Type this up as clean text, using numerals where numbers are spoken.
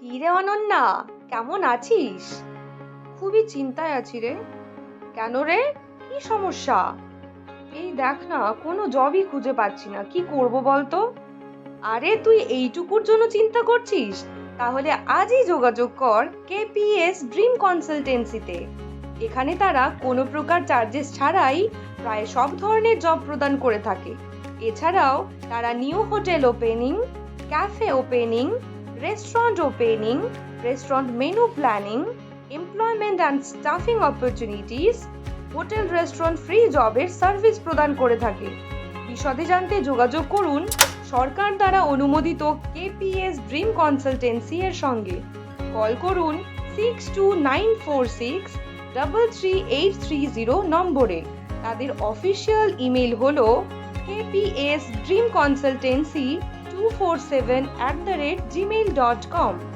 কি রে অনন্যা, কেমন আছিস? খুবই চিন্তায় আছি রে। কেন রে, কি সমস্যা? এই দেখ না, কোনো জবই খুঁজে পাচ্ছি না, কি করব বলতো? আরে তুই এইটুকুর জন্য চিন্তা করছিস? তাহলে আজই যোগাযোগ কর কেপিএস ড্রিম কনসালটেন্সিতে। এখানে তারা কোনো প্রকার চার্জেস ছাড়াই প্রায় সব ধরনের জব প্রদান করে থাকে। এছাড়াও তারা new hotel opening, cafe opening, restaurant opening, restaurant menu planning, employment and stuffing opportunities, hotel restaurant free জবের সার্ভিস প্রদান করে থাকে। বিশদে জানতে যোগাযোগ করুন সরকার দ্বারা অনুমোদিত কেপিএস ড্রিম কনসালটেন্সি এর সঙ্গে। কল করুন 6294633830 নম্বরে। তাদের অফিসিয়াল ইমেল হলো kpsdreamconsultancy247@gmail.com।